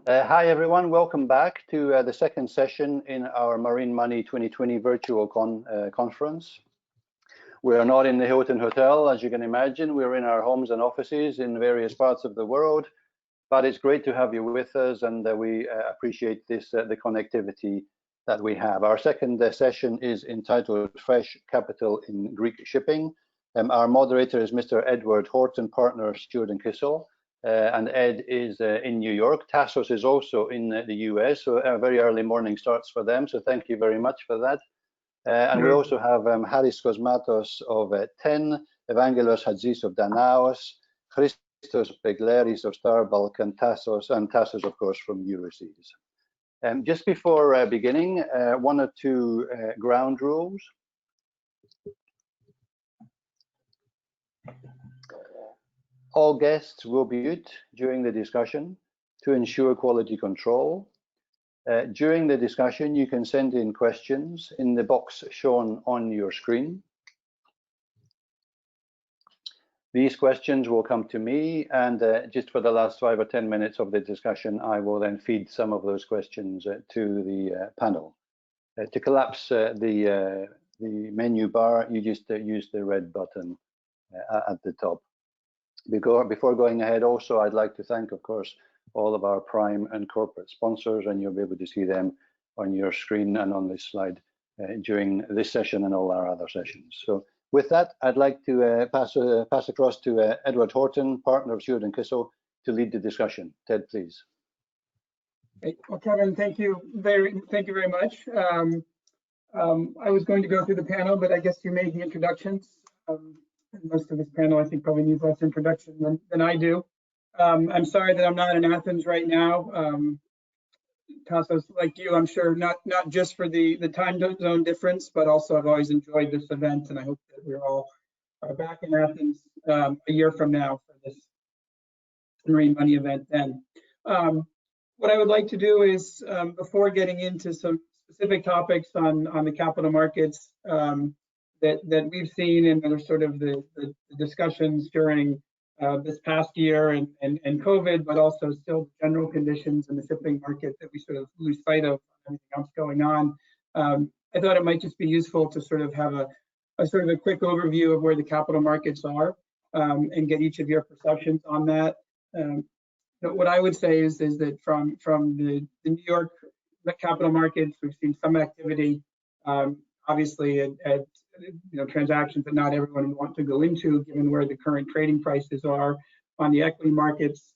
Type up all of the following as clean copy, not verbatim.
Hi everyone, welcome back to the second session in our Marine Money 2020 virtual conference. We are not in the Hilton Hotel, as you can imagine. We're in our homes and offices in various parts of the world, but it's great to have you with us, and we appreciate the connectivity that we have. Our second session is entitled Fresh Capital in Greek Shipping. Our moderator is Mr. Edward Horton, partner, Seward and Kissel. And Ed is in New York. Tasos is also in the US, so a very early morning starts for them. So thank you very much for that. And we also have Haris Kosmatos of TEN, Evangelos Chatzis of Danaos, Christos Begleris of Starbulk, and Tasos, of course, from Euroseas. Just before beginning, one or two ground rules. All guests will be mute during the discussion to ensure quality control. During the discussion, you can send in questions in the box shown on your screen. These questions will come to me, and just for the last 5 or 10 minutes of the discussion, I will then feed some of those questions to the panel. To collapse the menu bar, you just use the red button at the top. Before going ahead, also, I'd like to thank, of course, all of our prime and corporate sponsors, and you'll be able to see them on your screen and on this slide during this session and all our other sessions. So with that, I'd like to pass across to Edward Horton, partner of Seward and Kissel, to lead the discussion. Ted, please. Well, Kevin, thank you very much. I was going to go through the panel, but I guess you made the introductions. Most of this panel, I think, probably needs less introduction than I do. I'm sorry that I'm not in Athens right now. Tasos, like you, I'm sure not just for the time zone difference, but also I've always enjoyed this event, and I hope that we're all back in Athens a year from now for this Marine Money event then. What I would like to do is, before getting into some specific topics on the capital markets, that we've seen in sort of the discussions during this past year and COVID, but also still general conditions in the shipping market that we sort of lose sight of everything else going on. I thought it might just be useful to sort of have a sort of a quick overview of where the capital markets are and get each of your perceptions on that. But what I would say is that from the New York capital markets, we've seen some activity, obviously at transactions that not everyone would want to go into, given where the current trading prices are on the equity markets.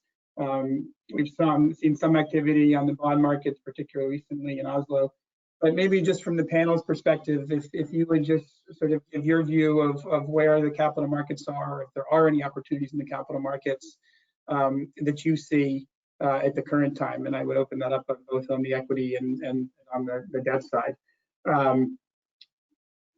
We've seen some activity on the bond markets, particularly recently in Oslo. But maybe just from the panel's perspective, if you would just sort of give your view of where the capital markets are, if there are any opportunities in the capital markets that you see at the current time, and I would open that up both on the equity and on the debt side.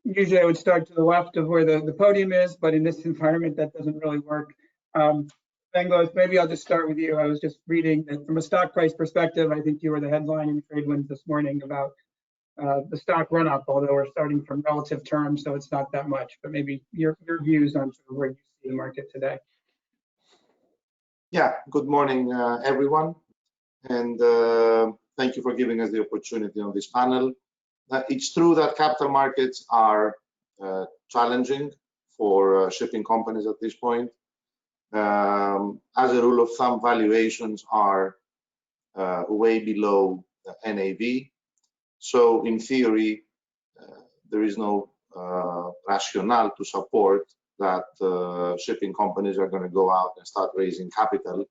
Usually I would start to the left of where the podium is, but in this environment that doesn't really work. Evangelos, maybe I'll just start with you. I was just reading that from a stock price perspective, I think you were the headline in TradeWinds this morning about the stock run up, although we're starting from relative terms, so it's not that much, but maybe your views on sort of where you see the market today. Yeah, good morning, everyone, and thank you for giving us the opportunity on this panel. It's true that capital markets are challenging for shipping companies at this point. As a rule of thumb, valuations are way below the NAV. So in theory, there is no rationale to support that shipping companies are going to go out and start raising capital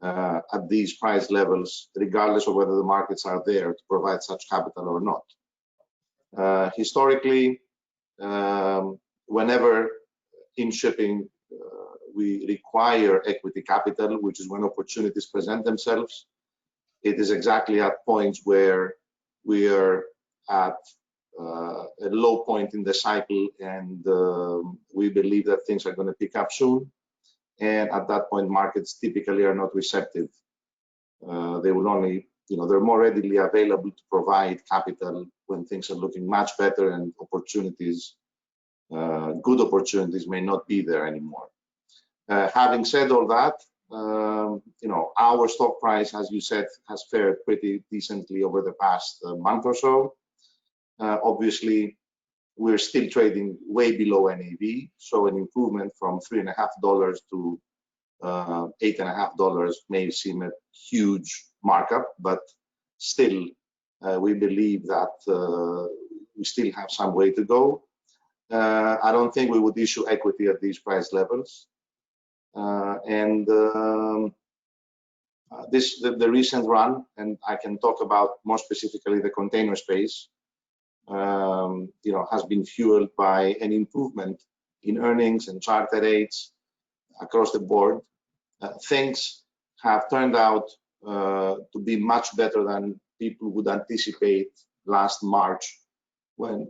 at these price levels, regardless of whether the markets are there to provide such capital or not. Historically, whenever in shipping we require equity capital, which is when opportunities present themselves, it is exactly at points where we are at a low point in the cycle, and we believe that things are going to pick up soon. And at that point, markets typically are not receptive. They will only, they're more readily available to provide capital when things are looking much better and opportunities, good opportunities, may not be there anymore. Having said all that, you know, our stock price, as you said, has fared pretty decently over the past month or so. Obviously, we're still trading way below NAV, so an improvement from $3.50 to $8.50 may seem a huge markup, but still, we believe that we still have some way to go. I don't think we would issue equity at these price levels. The recent run, and I can talk about more specifically the container space, you know, has been fueled by an improvement in earnings and charter rates across the board. Things have turned out to be much better than people would anticipate last March when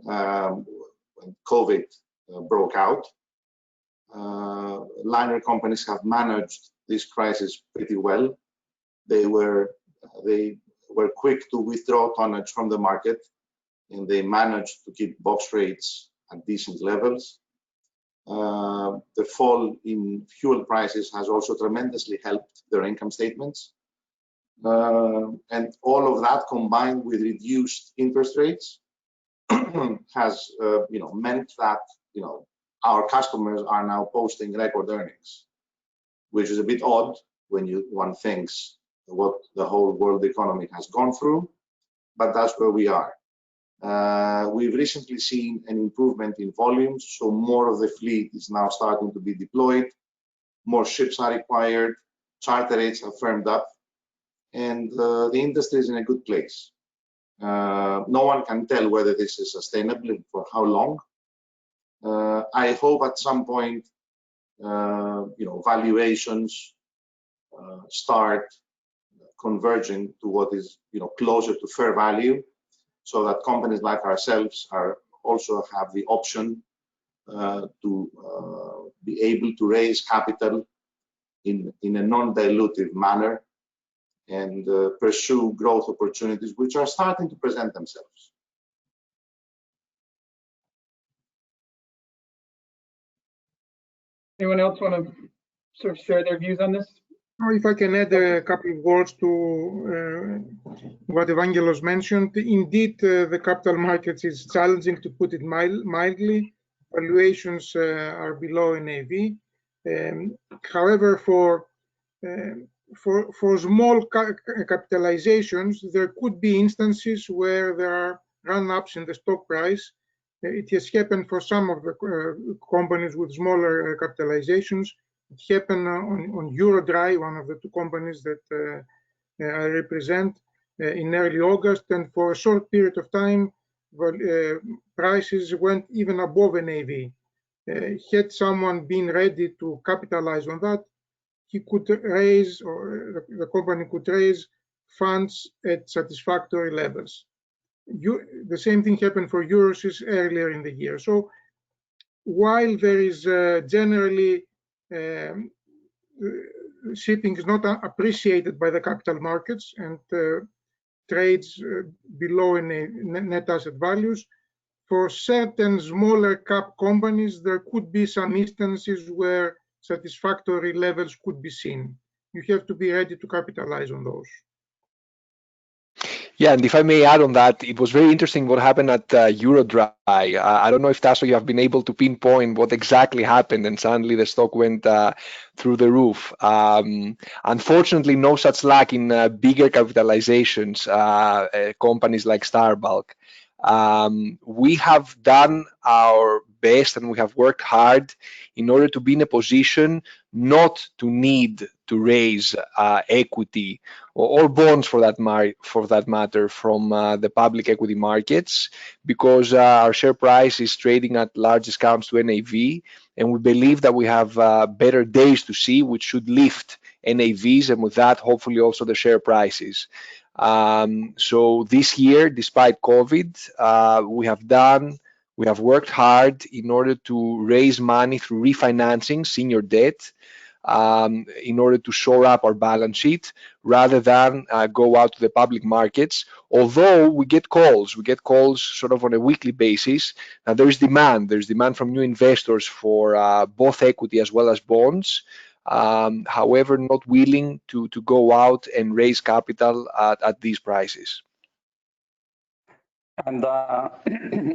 COVID broke out. Liner companies have managed this crisis pretty well. They were quick to withdraw tonnage from the market, and they managed to keep box rates at decent levels. The fall in fuel prices has also tremendously helped their income statements. And all of that combined with reduced interest rates has you know, meant that, you know, our customers are now posting record earnings, which is a bit odd when one thinks what the whole world economy has gone through, but that's where we are. We've recently seen an improvement in volumes, so more of the fleet is now starting to be deployed, more ships are required, charter rates have firmed up, and the industry is in a good place. No one can tell whether this is sustainable and for how long. I hope at some point, you know, valuations start converging to what is, you know, closer to fair value, so that companies like ourselves are also have the option to be able to raise capital in a non-dilutive manner and pursue growth opportunities which are starting to present themselves. Anyone else want to sort of share their views on this? Or if I can add a couple of words to what Evangelos mentioned. Indeed, the capital markets is challenging, to put it mildly. Valuations are below NAV. However, for small capitalizations, there could be instances where there are run-ups in the stock price. It has happened for some of the companies with smaller capitalizations. It happened on EuroDry, one of the two companies that I represent, in early August, and for a short period of time, prices went even above NAV. Had someone been ready to capitalize on that, he could raise, or the company could raise funds at satisfactory levels. The same thing happened for Euroseas earlier in the year. So while there is generally shipping is not appreciated by the capital markets and trades below net asset values, for certain smaller cap companies, there could be some instances where satisfactory levels could be seen. You have to be ready to capitalize on those. Yeah, and if I may add on that, it was very interesting what happened at EuroDry. I don't know if, Tasos, you have been able to pinpoint what exactly happened, and suddenly the stock went through the roof. Unfortunately, no such luck in bigger capitalizations, companies like Starbulk. We have done our best and we have worked hard in order to be in a position not to need to raise equity or bonds for that matter from the public equity markets, because our share price is trading at large discounts to NAV, and we believe that we have better days to see, which should lift NAVs, and with that hopefully also the share prices. So this year, despite COVID, we have worked hard in order to raise money through refinancing senior debt, in order to shore up our balance sheet rather than go out to the public markets. Although we get calls sort of on a weekly basis. Now there's demand from new investors for both equity as well as bonds. however, not willing to go out and raise capital at these prices. And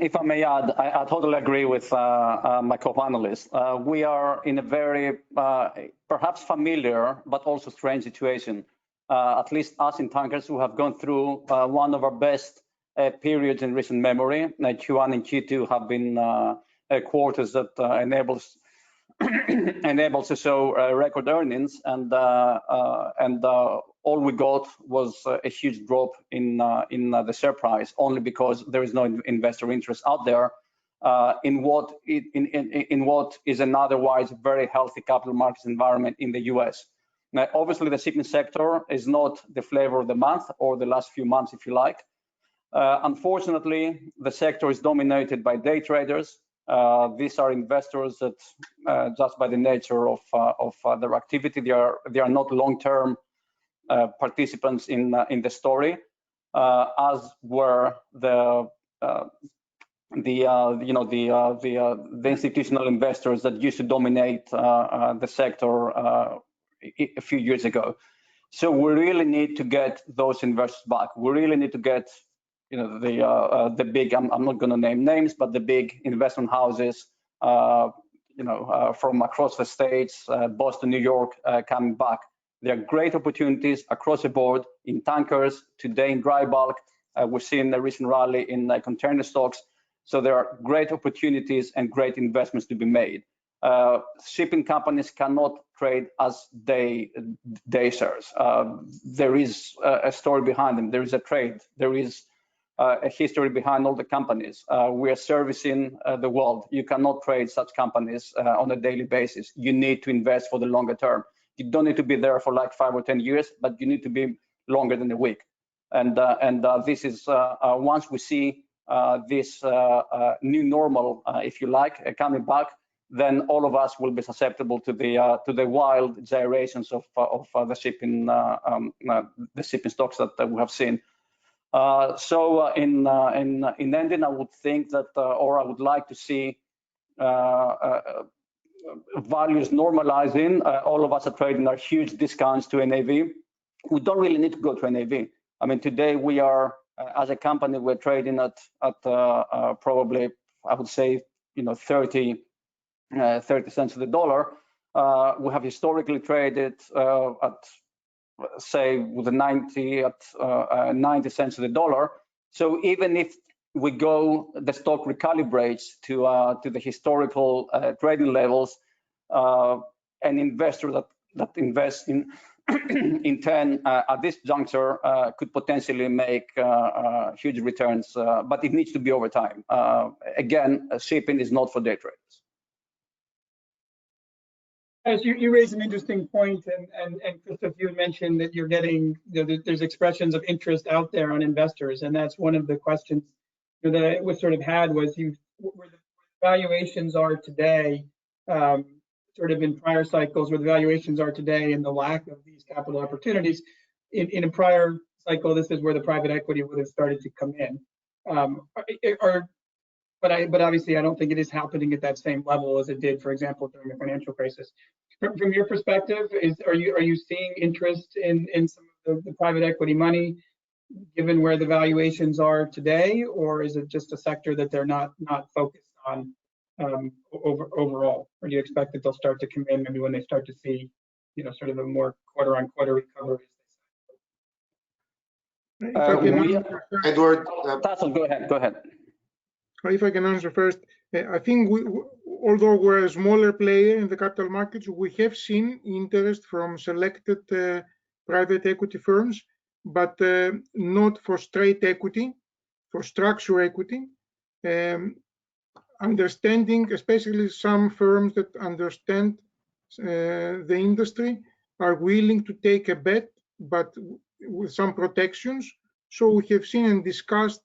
if I may add, I totally agree with my co-panelists. We are in a very perhaps familiar but also strange situation. At least us in tankers who have gone through one of our best periods in recent memory. Q1 and Q2 have been quarters that enables to show record earnings, and all we got was a huge drop in the share price, only because there is no investor interest out there in what is an otherwise very healthy capital markets environment in the US. Now, obviously, the shipping sector is not the flavor of the month or the last few months, if you like. Unfortunately, the sector is dominated by day traders. These are investors that, just by the nature of their activity, they are not long-term participants in the story, as were the institutional investors that used to dominate the sector a few years ago. So we really need to get those investors back. We really need to get, the big, I'm not going to name names, but the big investment houses, from across the states, Boston, New York, coming back. There are great opportunities across the board in tankers, today in dry bulk. We're seeing a recent rally in container stocks. So there are great opportunities and great investments to be made. Shipping companies cannot trade as day shares. There is a story behind them. There is a trade. There is a history behind all the companies. We are servicing the world. You cannot trade such companies on a daily basis. You need to invest for the longer term. You don't need to be there for like 5 or 10 years, but you need to be longer than a week. And this is once we see this new normal, if you like, coming back, then all of us will be susceptible to the wild gyrations of the shipping stocks that we have seen. So in ending, I would think that, or I would like to see values normalizing. All of us are trading our huge discounts to NAV. We don't really need to go to NAV. I mean, today we are, as a company, we're trading at probably, I would say, 30 cents to the dollar. We have historically traded at, say, with a 90 cents to the dollar. So even if we go, the stock recalibrates to the historical trading levels, an investor that invests in in 10 at this juncture could potentially make huge returns, but it needs to be over time. Again, shipping is not for day traders. As you raise an interesting point, and Christos, you mentioned that you're getting, there's expressions of interest out there on investors, and that's one of the questions that I was sort of had was where the valuations are today, sort of in prior cycles, where the valuations are today and the lack of these capital opportunities. In a prior cycle, this is where the private equity would have started to come in. But obviously, I don't think it is happening at that same level as it did, for example, during the financial crisis. From your perspective, are you seeing interest in some of the private equity money, given where the valuations are today, or is it just a sector that they're not focused on overall? Or do you expect that they'll start to come in maybe when they start to see, sort of a more quarter-on-quarter recovery? Edward, Tasos, go ahead. If I can answer first, I think although we're a smaller player in the capital markets, we have seen interest from selected private equity firms, but not for straight equity, for structure equity. Understanding, especially some firms that understand the industry, are willing to take a bet, but with some protections. So we have seen and discussed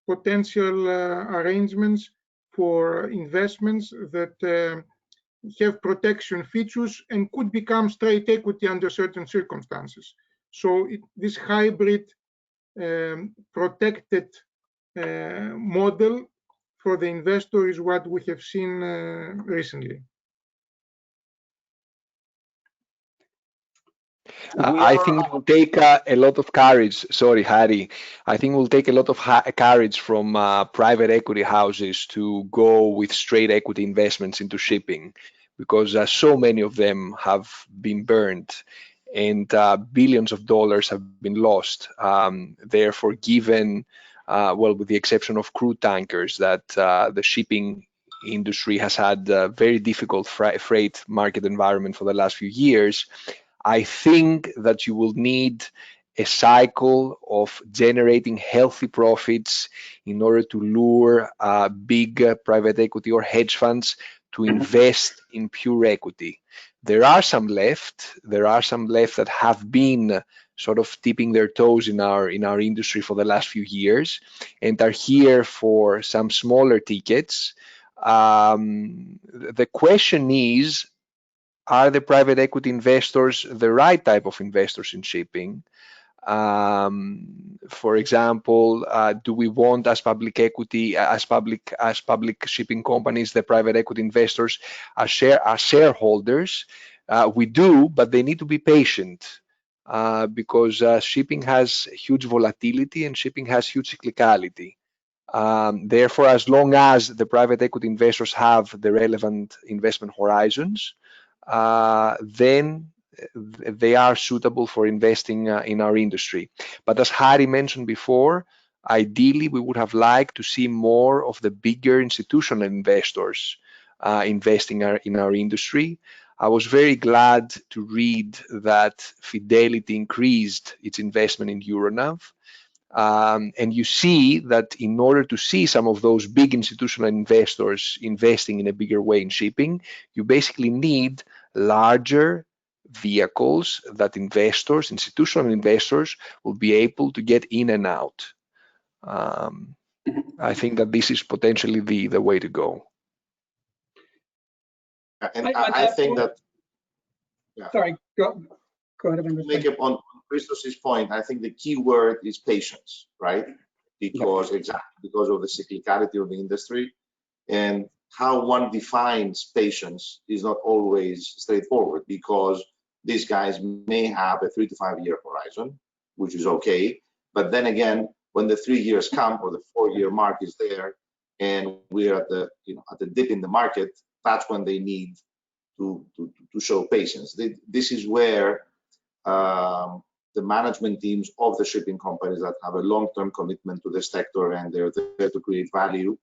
potential arrangements for investments that have protection features and could become straight equity under certain circumstances. So this hybrid protected model for the investor is what we have seen recently. I think it will take a lot of courage. Sorry, Harry. I think it will take a lot of courage from private equity houses to go with straight equity investments into shipping, because so many of them have been burned and billions of dollars have been lost. Therefore, given, well, with the exception of crude tankers, that the shipping industry has had a very difficult freight market environment for the last few years, I think that you will need a cycle of generating healthy profits in order to lure big private equity or hedge funds to invest in pure equity. There are some left. There are some left that have been sort of tipping their toes in our industry for the last few years and are here for some smaller tickets. The question is, are the private equity investors the right type of investors in shipping? For example, do we want, as public equity, as public shipping companies, the private equity investors as shareholders? We do, but they need to be patient because shipping has huge volatility and shipping has huge cyclicality. Therefore, as long as the private equity investors have the relevant investment horizons, then they are suitable for investing in our industry. But as Harry mentioned before, ideally we would have liked to see more of the bigger institutional investors investing in our industry. I was very glad to read that Fidelity increased its investment in Euronav. And you see that in order to see some of those big institutional investors investing in a bigger way in shipping, you basically need larger vehicles that investors, institutional investors, will be able to get in and out. I think that this is potentially the way to go. And I think that. Yeah. Sorry, go ahead. To make it on Christos's point, I think the key word is patience, right? Because because of the cyclicality of the industry, and how one defines patience is not always straightforward, because these guys may have a 3 to 5 year horizon, which is okay. But then again, when the 3 years come or the 4-year mark is there, and we're at the at the dip in the market, that's when they need to show patience. This is where the management teams of the shipping companies that have a long-term commitment to the sector and they're there to create value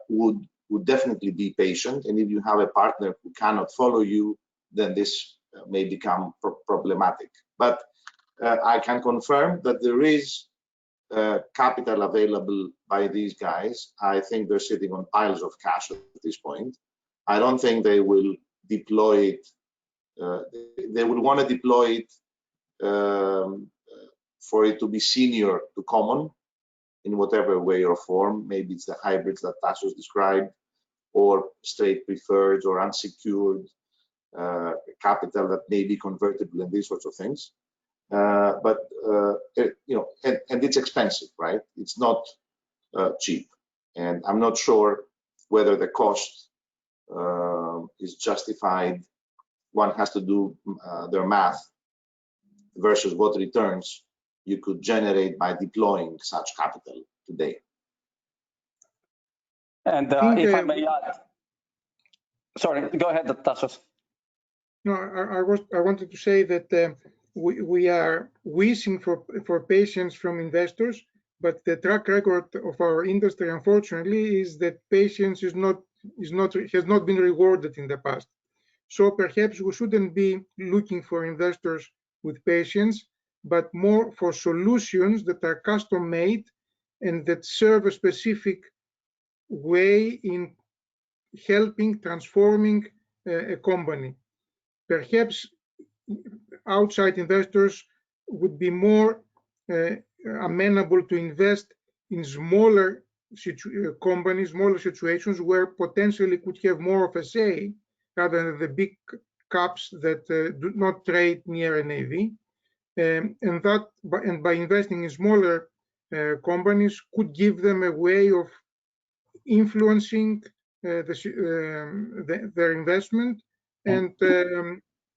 would definitely be patient. And if you have a partner who cannot follow you, then this may become problematic. But I can confirm that there is capital available by these guys. I think they're sitting on piles of cash at this point. I don't think they will deploy it. They would want to deploy it for it to be senior to common in whatever way or form. Maybe it's the hybrids that Tasos described, or straight preferreds or unsecured capital that may be convertible and these sorts of things. But and it's expensive, right? It's not cheap, and I'm not sure whether the cost is justified. One has to do their math versus what returns you could generate by deploying such capital today. And if I may add, sorry, go ahead, Tasos. No, I wanted to say that we are wishing for patience from investors, but the track record of our industry, unfortunately, is that patience has not been rewarded in the past. So perhaps we shouldn't be looking for investors with patience, but more for solutions that are custom made and that serve a specific way in helping transforming a company. Perhaps outside investors would be more amenable to invest in smaller companies, smaller situations where potentially could have more of a say rather than the big caps that do not trade near NAV. And by investing in smaller companies could give them a way of influencing their investment and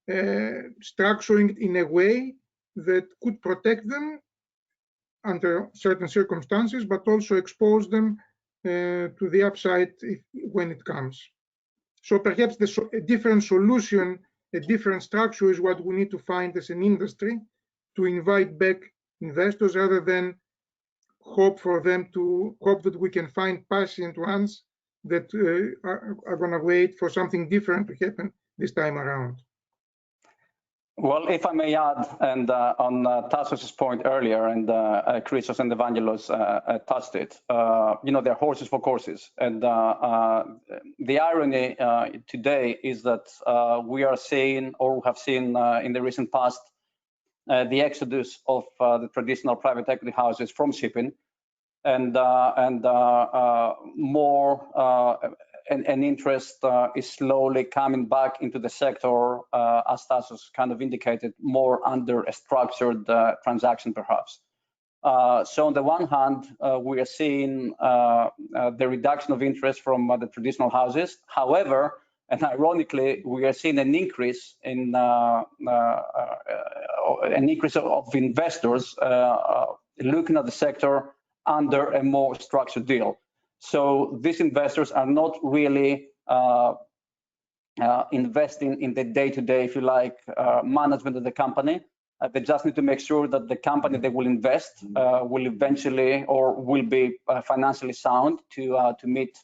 structuring it in a way that could protect them under certain circumstances, but also expose them to the upside when it comes. So perhaps a different solution, a different structure is what we need to find as an industry to invite back investors, rather than hope that we can find patient ones that are going to wait for something different to happen this time around. Well, if I may add, and on Tasos' point earlier, and Christos and Evangelos touched it, they're horses for courses. And the irony today is that we are seeing, or have seen in the recent past, the exodus of the traditional private equity houses from shipping, and more an interest is slowly coming back into the sector, as Tasos kind of indicated, more under a structured transaction, perhaps. So on the one hand, we are seeing the reduction of interest from the traditional houses. However, and ironically, we are seeing an increase in of investors looking at the sector under a more structured deal. So these investors are not really investing in the day-to-day, if you like, management of the company. They just need to make sure that the company they will invest will eventually, or will be financially sound to meet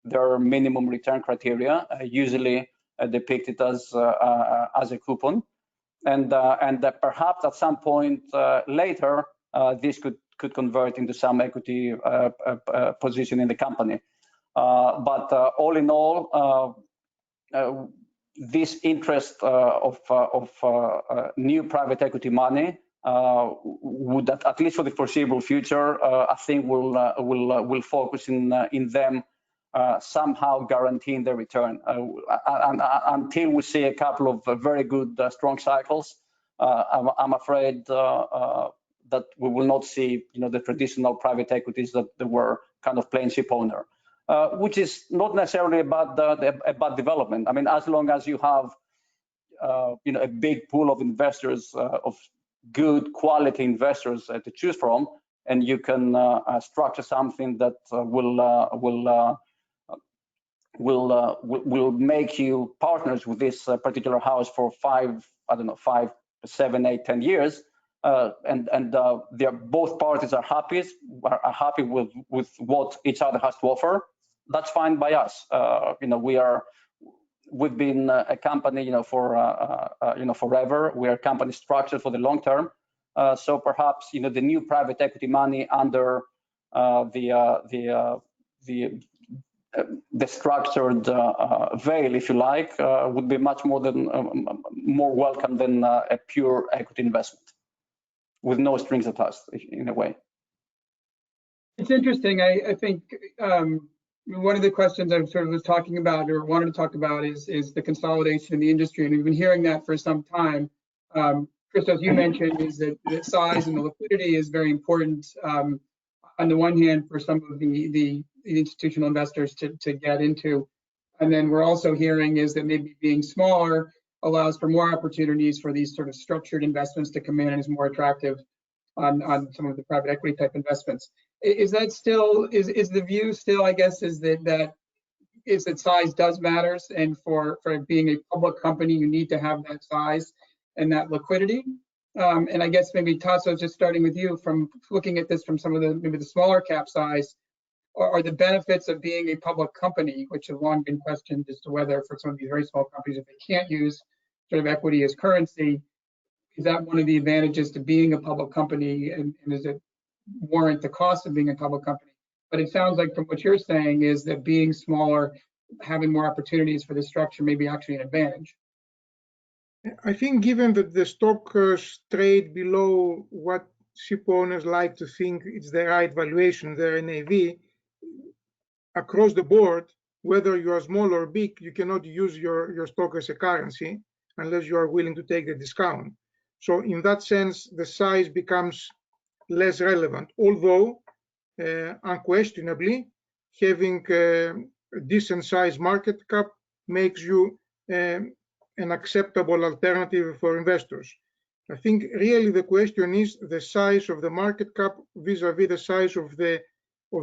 their minimum return criteria, usually depicted as a coupon, and perhaps at some point later, this could convert into some equity position in the company. But all in all, this interest of new private equity money would, at least for the foreseeable future, I think will focus in them somehow guaranteeing the return. Until we see a couple of very good, strong cycles, I'm afraid that we will not see, the traditional private equities that they were kind of plain ship owner, which is not necessarily about a bad development. I mean, as long as you have, a big pool of investors, of good quality investors to choose from, and you can structure something that will make you partners with this particular house for 5, 7, 8, 10 years. And both parties are happy with what each other has to offer. That's fine by us. We've been a company, for forever. We are a company structured for the long term. So perhaps, the new private equity money under the structured veil, if you like, would be much more welcome than a pure equity investment with no strings attached, in a way. It's interesting. I think one of the questions I sort of was talking about, or wanted to talk about, is the consolidation in the industry, and we've been hearing that for some time. Christos, you mentioned is that the size and the liquidity is very important. On the one hand, for some of the institutional investors to get into, and then we're also hearing is that maybe being smaller allows for more opportunities for these sort of structured investments to come in and is more attractive on some of the private equity type investments. Is that still, is the view still, I guess, is that size does matters, and for being a public company, you need to have that size and that liquidity? And I guess maybe Tasos, just starting with you, from looking at this from some of maybe the smaller cap size, are the benefits of being a public company, which have long been questioned as to whether for some of these very small companies, if they can't use sort of equity as currency, is that one of the advantages to being a public company, and does it warrant the cost of being a public company? But it sounds like from what you're saying is that being smaller, having more opportunities for the structure may be actually an advantage. I think given that the stock trade below what ship owners like to think it's the right valuation, their NAV, across the board, whether you are small or big, you cannot use your stock as a currency unless you are willing to take the discount. So in that sense, the size becomes less relevant, although unquestionably having a decent sized market cap makes you a an acceptable alternative for investors. I think really the question is the size of the market cap vis-a-vis the size of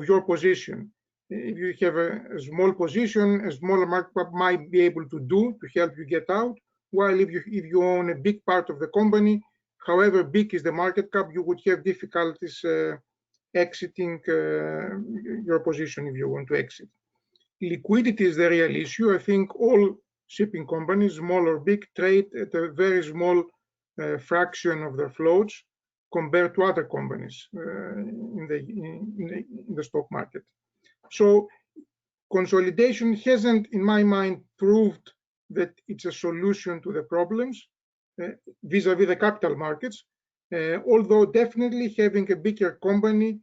your position. If you have a small position, a smaller market cap might be able to help you get out. While if you own a big part of the company, however big is the market cap, you would have difficulties exiting your position if you want to exit. Liquidity is the real issue. I think all shipping companies, small or big, trade at a very small fraction of their floats compared to other companies in the stock market. So consolidation hasn't, in my mind, proved that it's a solution to the problems vis-a-vis the capital markets, although definitely having a bigger company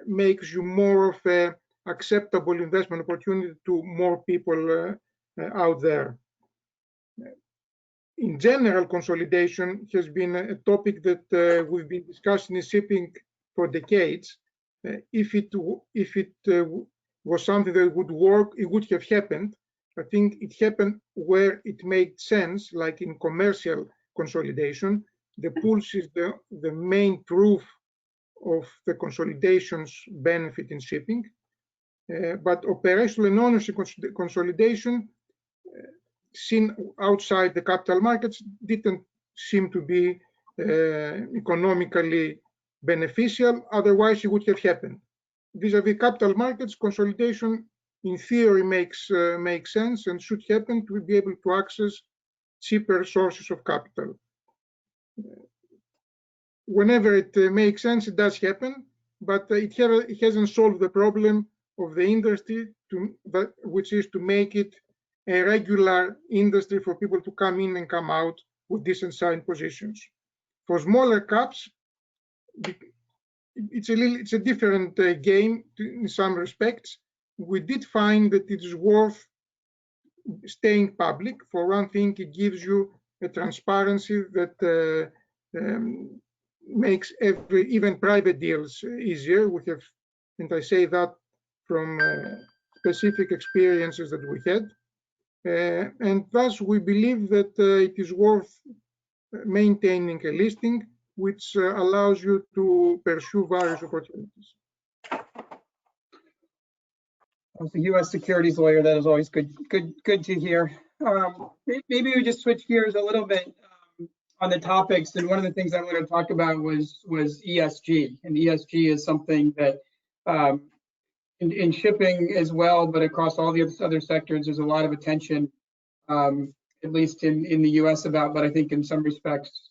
makes you more of an acceptable investment opportunity to more people out there. In general, consolidation has been a topic that we've been discussing in shipping for decades. If it was something that would work, it would have happened. I think it happened where it made sense, like in commercial consolidation. The pools is the main proof of the consolidation's benefit in shipping. But operational and ownership consolidation seen outside the capital markets didn't seem to be economically beneficial. Otherwise, it would have happened. Vis-a-vis capital markets, consolidation in theory makes sense and should happen to be able to access cheaper sources of capital. Whenever it makes sense, it does happen, but it hasn't solved the problem of the industry, which is to make it a regular industry for people to come in and come out with decent sized positions. For smaller caps, it's a different game in some respects. We did find that it is worth staying public. For one thing, it gives you a transparency that makes even private deals easier. We have, and I say that from specific experiences that we had. And thus, we believe that it is worth maintaining a listing, which allows you to pursue various opportunities. As a U.S. securities lawyer, that is always good to hear. Maybe we just switch gears a little bit on the topics. And one of the things I wanted to talk about was ESG. And ESG is something that in shipping as well, but across all the other sectors, there's a lot of attention, at least in the U.S. about, but I think in some respects,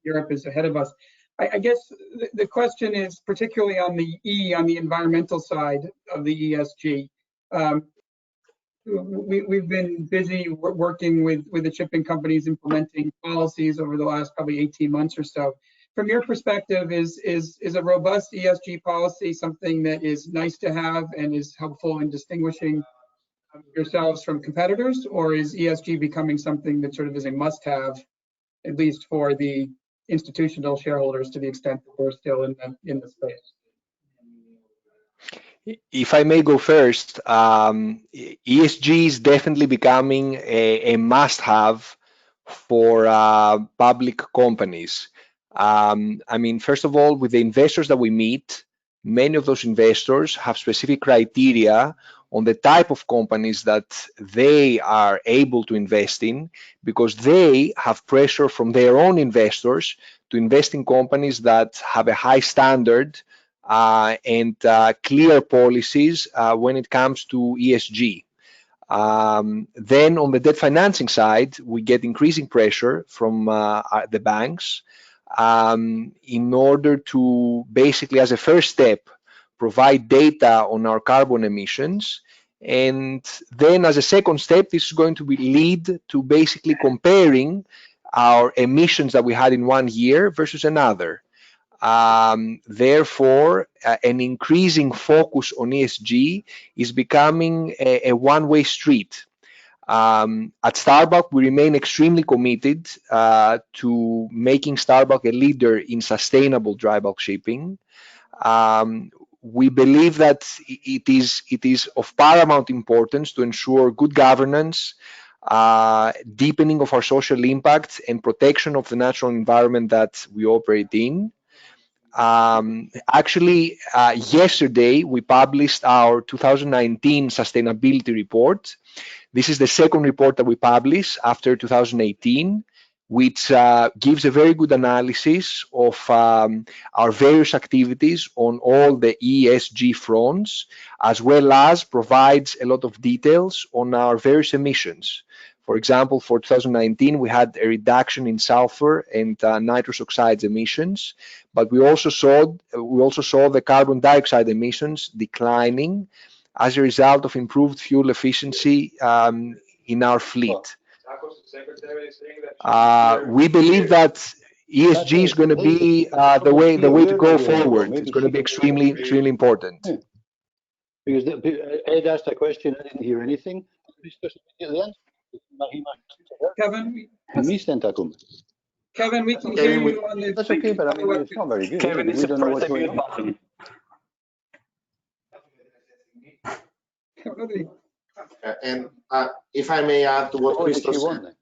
Europe is ahead of us. I guess the question is particularly on the environmental side of the ESG. We've been busy working with the shipping companies implementing policies over the last probably 18 months or so. From your perspective, is a robust ESG policy something that is nice to have and is helpful in distinguishing yourselves from competitors, or is ESG becoming something that sort of is a must-have, at least for the institutional shareholders, to the extent that we're still in the space? If I may go first, ESG is definitely becoming a must-have for public companies. I mean, first of all, with the investors that we meet, many of those investors have specific criteria on the type of companies that they are able to invest in, because they have pressure from their own investors to invest in companies that have a high standard and clear policies when it comes to ESG. Then on the debt financing side, we get increasing pressure from the banks in order to basically, as a first step, provide data on our carbon emissions. And then as a second step, this is going to lead to basically comparing our emissions that we had in one year versus another. Therefore, an increasing focus on ESG is becoming a one-way street. At Starbuck, we remain extremely committed to making Starbuck a leader in sustainable dry bulk shipping. We believe that it is of paramount importance to ensure good governance, deepening of our social impact, and protection of the natural environment that we operate in. Actually, yesterday we published our 2019 sustainability report. This is the second report that we publish after 2018, which gives a very good analysis of our various activities on all the ESG fronts, as well as provides a lot of details on our various emissions. For example, for 2019, we had a reduction in sulfur and nitrous oxides emissions, but we also saw the carbon dioxide emissions declining as a result of improved fuel efficiency in our fleet. We believe that ESG is going to be the way to go forward. It's going to be extremely important. Because Ed asked a question, I didn't hear anything. Kevin, Kevin, we can hear you on the. That's okay, but I mean, it's not very good. Kevin, We don't know what's going on. button. And if I may add to what Christos said.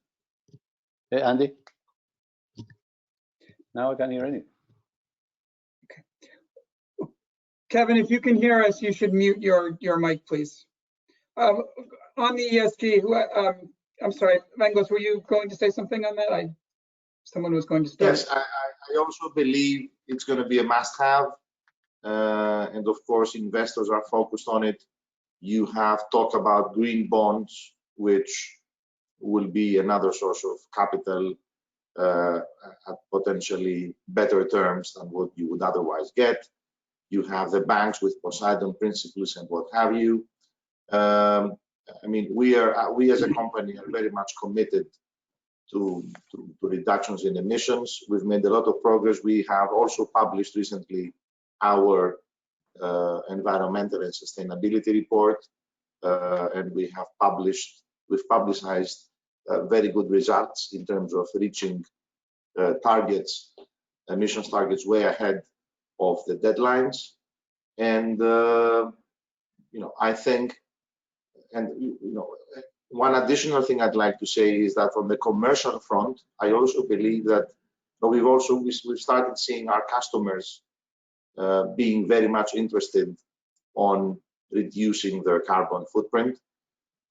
Hey, Andy? Now I can't hear anything. Kevin, if you can hear us, you should mute your mic, please. On the ESG, I'm sorry, Evangelos, were you going to say something on that? Someone was going to start. Yes, I also believe it's going to be a must-have, and of course, investors are focused on it. You have talked about green bonds, which will be another source of capital at potentially better terms than what you would otherwise get. You have the banks with Poseidon principles and what have you. I mean, we as a company are very much committed to reductions in emissions. We've made a lot of progress. We have also published recently our environmental and sustainability report, and we've publicized very good results in terms of reaching emissions targets way ahead of the deadlines. And I think, one additional thing I'd like to say is that from the commercial front, I also believe that we've started seeing our customers being very much interested on reducing their carbon footprint.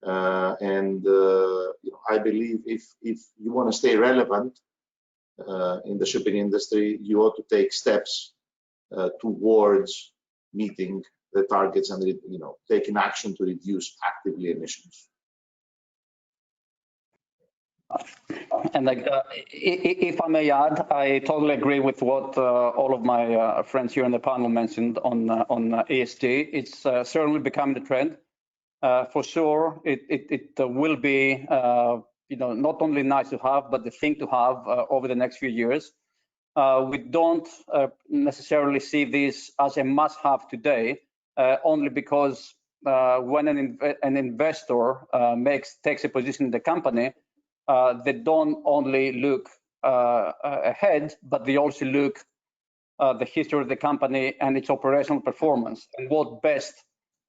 And I believe if you want to stay relevant in the shipping industry, you ought to take steps towards meeting the targets and taking action to reduce actively emissions. And if I may add, I totally agree with what all of my friends here in the panel mentioned on ESG. It's certainly becoming the trend. For sure, it will be not only nice to have, but the thing to have over the next few years. We don't necessarily see this as a must-have today, only because when an investor takes a position in the company, they don't only look ahead, but they also look the history of the company and its operational performance. And what best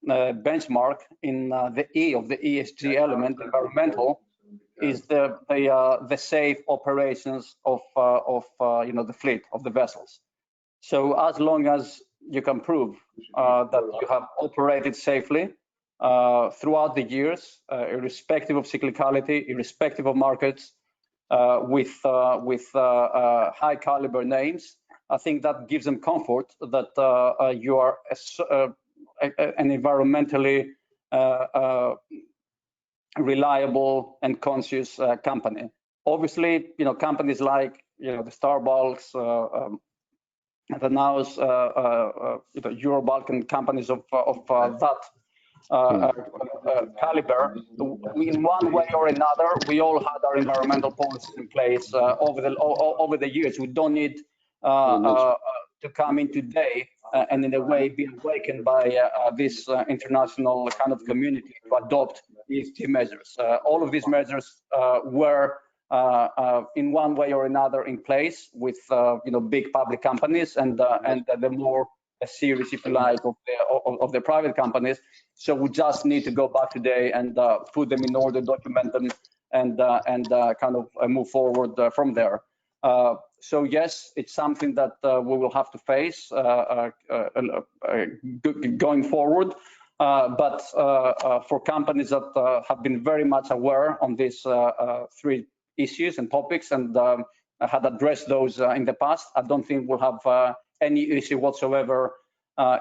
benchmark in the E of the ESG element, environmental, is the safe operations of the fleet of the vessels. So as long as you can prove that you have operated safely throughout the years, irrespective of cyclicality, irrespective of markets, with high caliber names, I think that gives them comfort that you are an environmentally reliable and conscious company. Obviously, companies like the Starbucks, Danaos, Eurobulk, and companies of that caliber, in one way or another, we all had our environmental policies in place over the years. We don't need to come in today and in a way be awakened by this international kind of community to adopt ESG measures. All of these measures were in one way or another in place with big public companies and the more series, if you like, of the private companies. So we just need to go back today and put them in order, document them, and kind of move forward from there. So yes, it's something that we will have to face going forward. But for companies that have been very much aware on these three issues and topics and had addressed those in the past, I don't think we'll have any issue whatsoever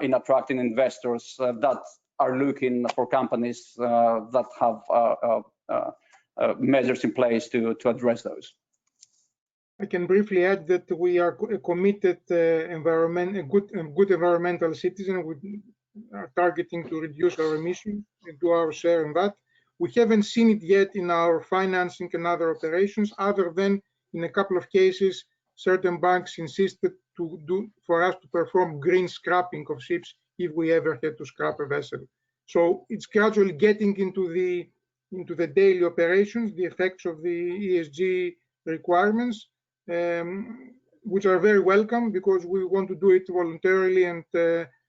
in attracting investors that are looking for companies that have measures in place to address those. I can briefly add that we are committed good environmental citizen. We are targeting to reduce our emissions and do our share in that. We haven't seen it yet in our financing and other operations, other than in a couple of cases, certain banks insisted for us to perform green scrapping of ships if we ever had to scrap a vessel. So it's gradually getting into the daily operations, the effects of the ESG requirements, which are very welcome because we want to do it voluntarily and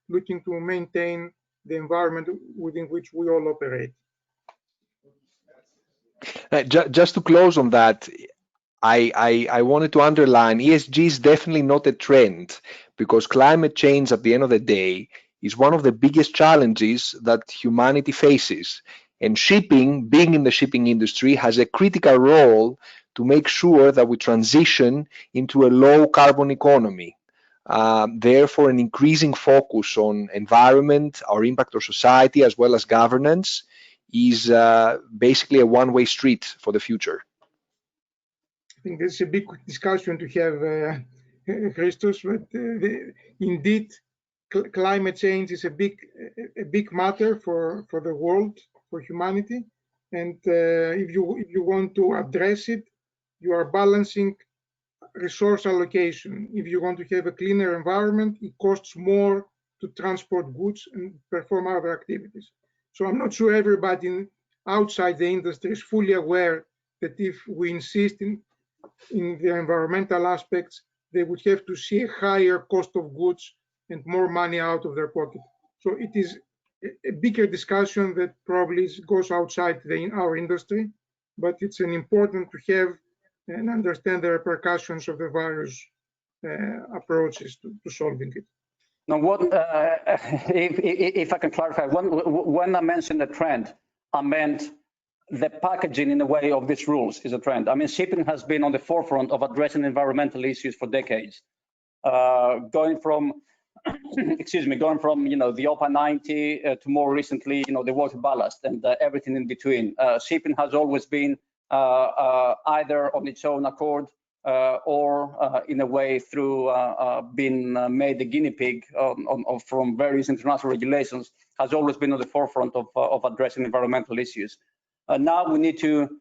looking to maintain the environment within which we all operate. Just to close on that, I wanted to underline ESG is definitely not a trend, because climate change at the end of the day is one of the biggest challenges that humanity faces. And shipping, being in the shipping industry, has a critical role to make sure that we transition into a low carbon economy. Therefore, an increasing focus on environment, our impact on society, as well as governance, is basically a one-way street for the future. I think this is a big discussion to have, Christos, but indeed, climate change is a big matter for the world, for humanity, and if you want to address it, you are balancing resource allocation. If you want to have a cleaner environment, it costs more to transport goods and perform other activities. So I'm not sure everybody outside the industry is fully aware that if we insist in the environmental aspects, they would have to see a higher cost of goods and more money out of their pocket. So it is a bigger discussion that probably goes outside our industry, but it's an important to have and understand the repercussions of the various approaches to solving it. Now, if I can clarify, when I mentioned the trend, I meant the packaging in a way of these rules is a trend. I mean, shipping has been on the forefront of addressing environmental issues for decades, going from the OPA 90 to more recently, the water ballast and everything in between. Shipping has always been either on its own accord or in a way through being made the guinea pig from various international regulations, has always been on the forefront of addressing environmental issues. Now we need to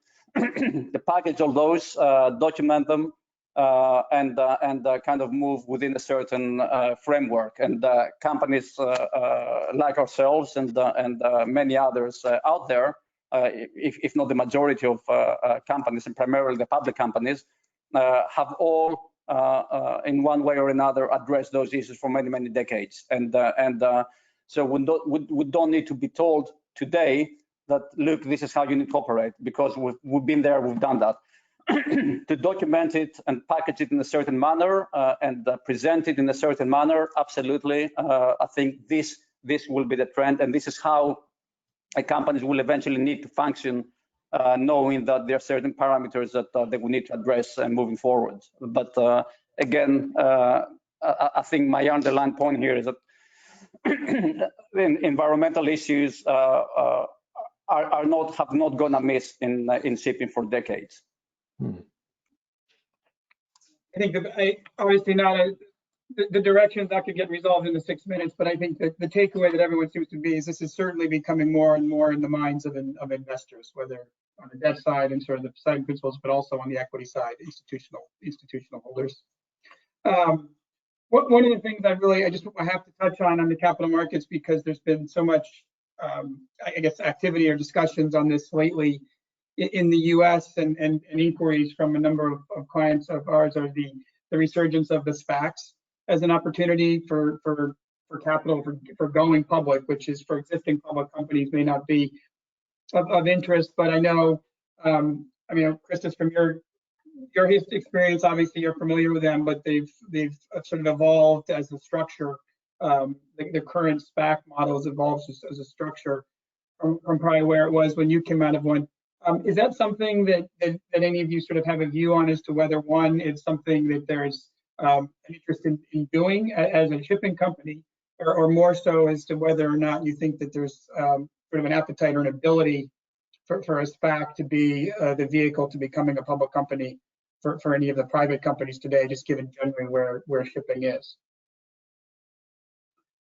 package all those, document them, and kind of move within a certain framework. And companies like ourselves and many others out there, if not the majority of companies, and primarily the public companies, have all in one way or another addressed those issues for many, many decades. And so we don't need to be told today that, look, this is how you need to operate, because we've been there, we've done that. To document it and package it in a certain manner and present it in a certain manner, absolutely. I think this will be the trend, and this is how companies will eventually need to function, knowing that there are certain parameters that they will need to address moving forward. But again, I think my underlying point here is that environmental issues have not gone amiss in shipping for decades. I think obviously not the direction that could get resolved in the 6 minutes, but I think that the takeaway that everyone seems to be is this is certainly becoming more and more in the minds of investors, whether on the debt side and sort of the side principles, but also on the equity side, institutional holders. One of the things I have to touch on the capital markets, because there's been so much, I guess, activity or discussions on this lately in the U.S. and inquiries from a number of clients of ours, are the resurgence of the SPACs as an opportunity for capital for going public, which is for existing public companies may not be of interest. But I know I mean, Christos, from your experience, obviously you're familiar with them, but they've sort of evolved as a structure. The current SPAC models evolved as a structure from probably where it was when you came out of one. Is that something that any of you sort of have a view on as to whether one is something that there's an interest in doing as a shipping company, or more so as to whether or not you think that there's sort of an appetite or an ability for a SPAC to be the vehicle to becoming a public company for any of the private companies today, just given generally where shipping is?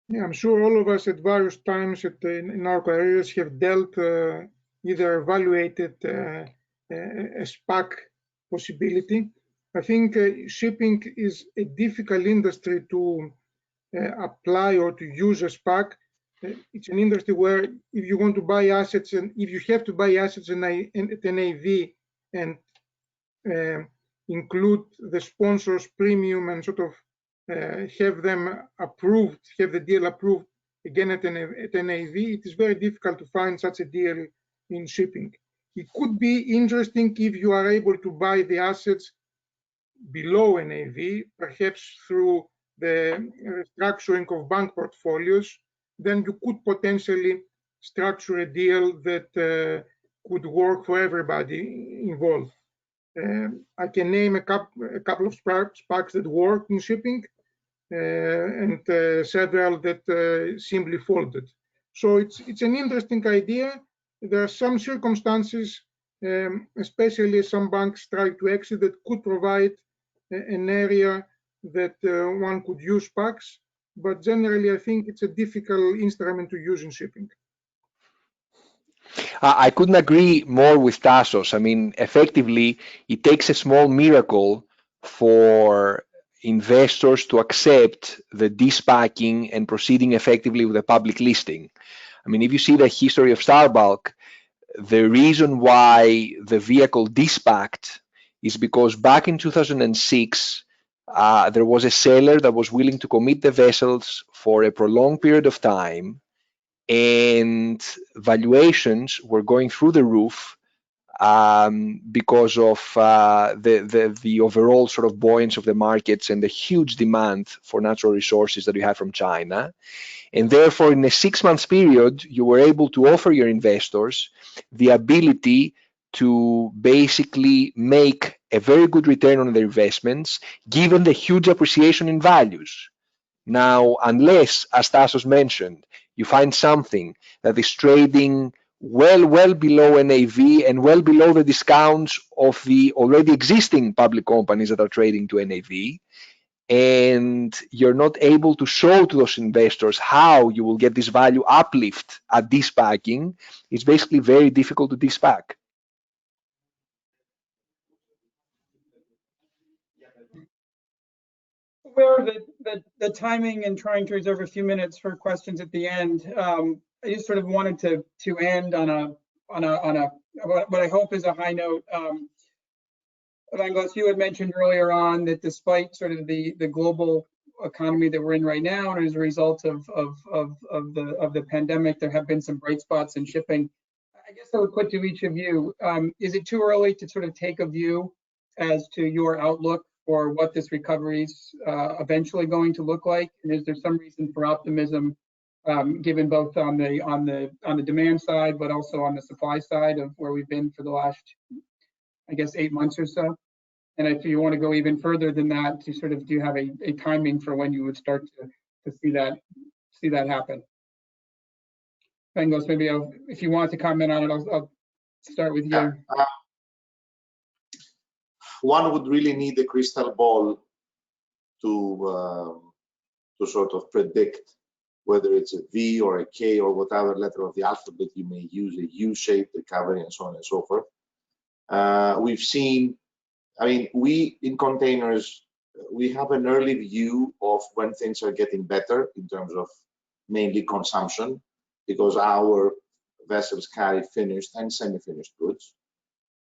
Yeah, I'm sure all of us at various times in our careers have dealt, either evaluated a SPAC possibility. I think shipping is a difficult industry to apply or to use a SPAC. It's an industry where if you want to buy assets, and if you have to buy assets at NAV and include the sponsors premium and sort of have them approved, have the deal approved again at NAV, it is very difficult to find such a deal in shipping. It could be interesting if you are able to buy the assets below NAV, perhaps through the structuring of bank portfolios. Then you could potentially structure a deal that could work for everybody involved. I can name a couple of SPACs that work in shipping, and several that simply folded. So it's an interesting idea. There are some circumstances, especially some banks try to exit, that could provide an area that one could use SPACs, but generally I think it's a difficult instrument to use in shipping. I couldn't agree more with Tasos. I mean, effectively, it takes a small miracle for investors to accept the de-SPACing and proceeding effectively with a public listing. I mean, if you see the history of Starbulk, the reason why the vehicle de-SPACed is because back in 2006, there was a seller that was willing to commit the vessels for a prolonged period of time, and valuations were going through the roof because of the overall sort of buoyancy of the markets and the huge demand for natural resources that we had from China. And therefore, in a 6-month period, you were able to offer your investors the ability to basically make a very good return on their investments, given the huge appreciation in values. Now, unless, as Tasos mentioned, you find something that is trading well below NAV and well below the discounts of the already existing public companies that are trading to NAV, and you're not able to show to those investors how you will get this value uplift at de-SPACing, it's basically very difficult to de-SPAC. Aware that the timing and trying to reserve a few minutes for questions at the end, I just sort of wanted to end on what I hope is a high note. Evangelos, you had mentioned earlier on that despite sort of the global economy that we're in right now, and as a result of the pandemic, there have been some bright spots in shipping. I guess I would put to each of you, is it too early to sort of take a view as to your outlook for what this recovery is eventually going to look like? And is there some reason for optimism, given both on the demand side, but also on the supply side of where we've been for the last, I guess, 8 months or so? And if you want to go even further than that, to sort of, do you have a timing for when you would start to see that happen? Evangelos, maybe if you want to comment on it, I'll start with you. One would really need a crystal ball to sort of predict whether it's a V or a K or whatever letter of the alphabet you may use, a U-shaped recovery and so on and so forth. We've seen, I mean, we in containers, we have an early view of when things are getting better in terms of mainly consumption, because our vessels carry finished and semi-finished goods.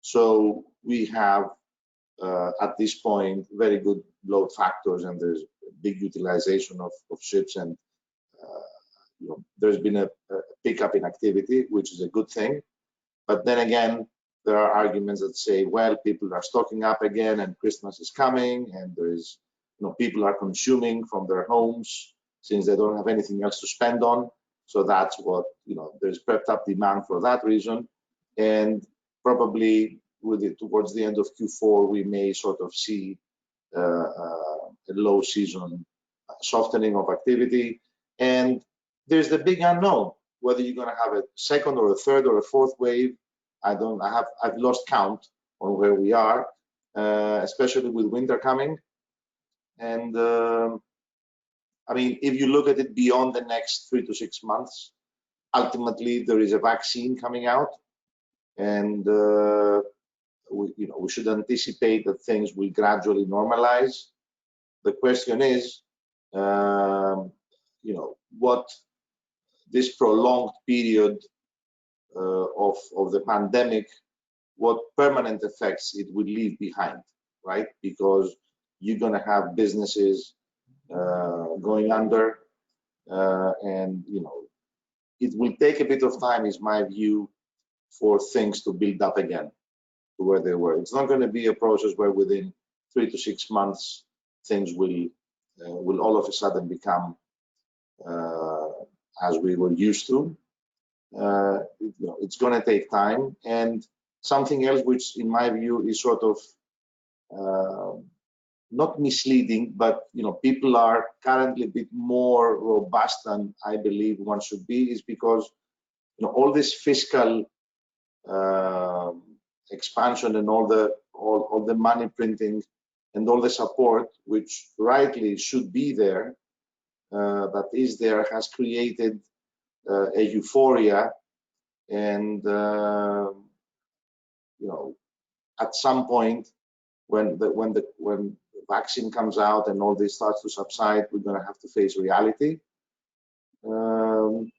So we have, at this point, very good load factors, and there's big utilization of ships, and there's been a pickup in activity, which is a good thing. But then again, There are arguments that say, well, people are stocking up again and Christmas is coming and there is, people are consuming from their homes since they don't have anything else to spend on. So that's what, there's prepped up demand for that reason. And probably towards the end of Q4, we may sort of see a low season softening of activity. And there's the big unknown, whether you're going to have a second or a third or a fourth wave. I've lost count on where we are, especially with winter coming. And I mean, if you look at it beyond the next 3 to 6 months, ultimately there is a vaccine coming out, and we should anticipate that things will gradually normalize. The question is, what this prolonged period of the pandemic, what permanent effects it would leave behind, right? Because you're going to have businesses going under, and it will take a bit of time, is my view, for things to build up again to where they were. It's not going to be a process where within 3 to 6 months things will all of a sudden become as we were used to. It's going to take time. And something else which in my view is sort of not misleading, but people are currently a bit more robust than I believe one should be, is because all this fiscal expansion and all the money printing and all the support, which rightly should be there, that is there, has created a euphoria. And at some point when the vaccine comes out and all this starts to subside, we're going to have to face reality. In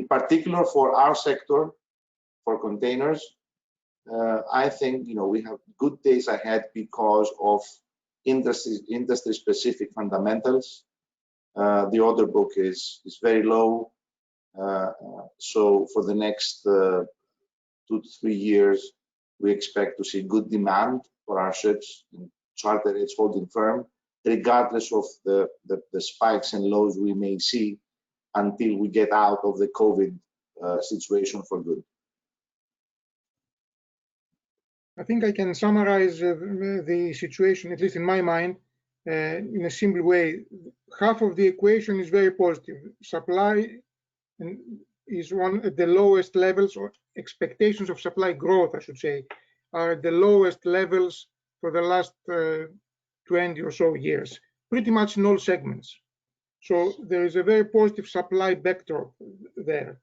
particular for our sector, for containers, I think we have good days ahead because of industry-specific fundamentals. The order book is very low, so for the next 2 to 3 years, we expect to see good demand for our ships and charter rates holding firm, regardless of the spikes and lows we may see until we get out of the COVID situation for good. I think I can summarize the situation, at least in my mind, in a simple way. Half of the equation is very positive. Supply is at the lowest levels, or expectations of supply growth, I should say, are at the lowest levels for the last 20 or so years, pretty much in all segments. So there is a very positive supply backdrop there.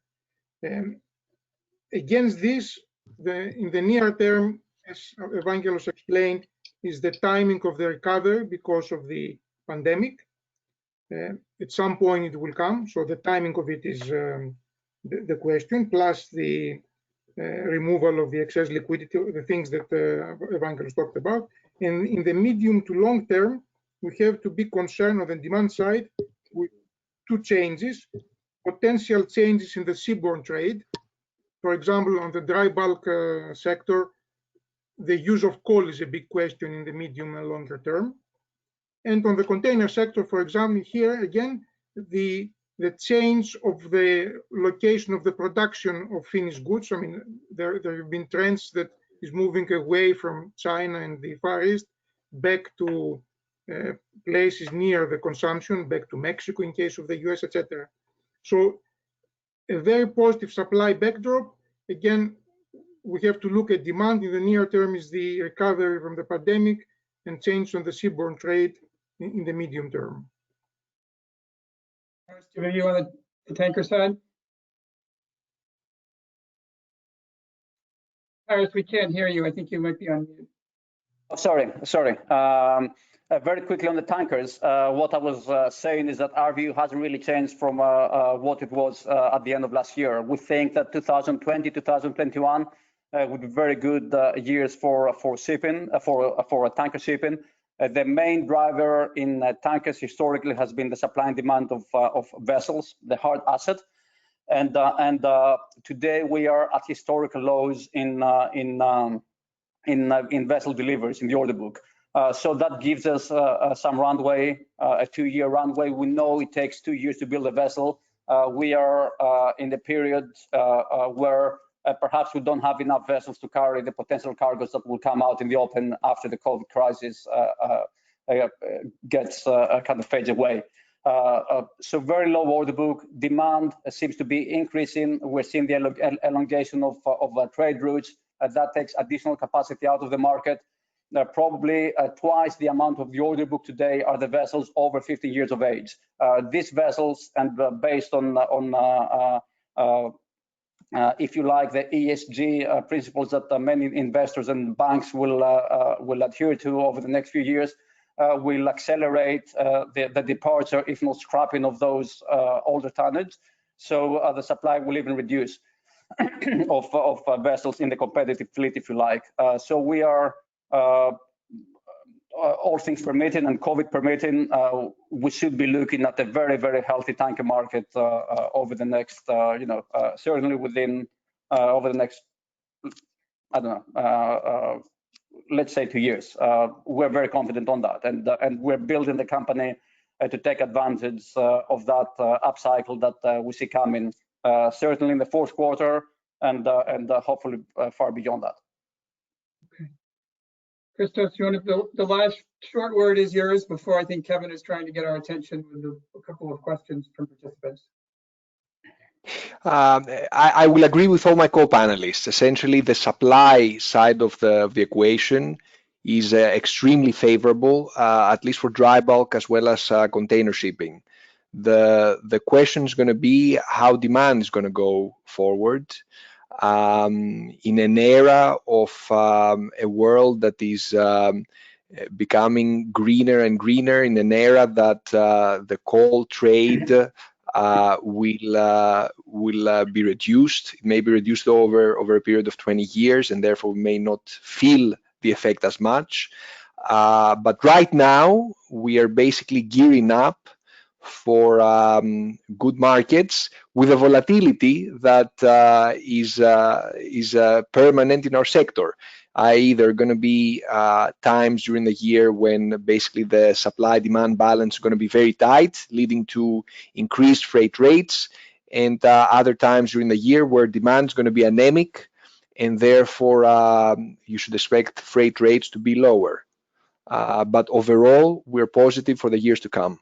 Against this, in the near term, as Evangelos explained, is the timing of the recovery because of the pandemic. At some point it will come, so the timing of it is the question, plus the removal of the excess liquidity, the things that Evangelos talked about. And in the medium to long term, we have to be concerned on the demand side with 2 changes: potential changes in the seaborne trade. For example, on the dry bulk sector, the use of coal is a big question in the medium and longer term. And on the container sector, for example, here again, the change of the location of the production of finished goods. I mean, there have been trends that is moving away from China and the Far East back to places near the consumption, back to Mexico in case of the US, etc. So a very positive supply backdrop. Again, we have to look at demand in the near term is the recovery from the pandemic and change on the seaborne trade in the medium term. Do you on the tanker side? Iris, we can't hear you. I think you might be on mute. Oh, sorry. Very quickly on the tankers, what I was saying is that our view hasn't really changed from what it was at the end of last year. We think that 2020, 2021 would be very good years for shipping, for tanker shipping. The main driver in tankers historically has been the supply and demand of vessels, the hard asset. and today we are at historical lows in vessel deliveries in the order book. So that gives us some runway, a 2-year runway. We know it takes 2 years to build a vessel. We are in the period where perhaps we don't have enough vessels to carry the potential cargoes that will come out in the open after the COVID crisis gets kind of fades away. So very low order book. Demand seems to be increasing. We're seeing the elongation of trade routes. That takes additional capacity out of the market. Probably twice the amount of the order book today are the vessels over 15 years of age. These vessels, and based on if you like, the ESG principles that many investors and banks will adhere to over the next few years, will accelerate the departure, if not scrapping, of those older tonnage. So the supply will even reduce of vessels in the competitive fleet, if you like. So we are, all things permitting and COVID permitting, we should be looking at a very, very healthy tanker market over the next, certainly within, over the next, I don't know, let's say 2 years. We're very confident on that, and we're building the company to take advantage of that upcycle that we see coming, certainly in the fourth quarter, and hopefully far beyond that. Okay. Christos, you want to, the last short word is yours before I think Kevin is trying to get our attention with a couple of questions from participants. I will agree with all my co-panelists. Essentially, the supply side of the equation is extremely favorable, at least for dry bulk as well as container shipping. The question is going to be how demand is going to go forward in an era of a world that is becoming greener and greener, in an era that the coal trade will be reduced. It may be reduced over a period of 20 years, and therefore we may not feel the effect as much. But right now, we are basically gearing up for good markets with a volatility that is permanent in our sector. I.e., there are going to be times during the year when basically the supply-demand balance is going to be very tight, leading to increased freight rates, and other times during the year where demand is going to be anemic, and therefore you should expect freight rates to be lower. But overall, we're positive for the years to come.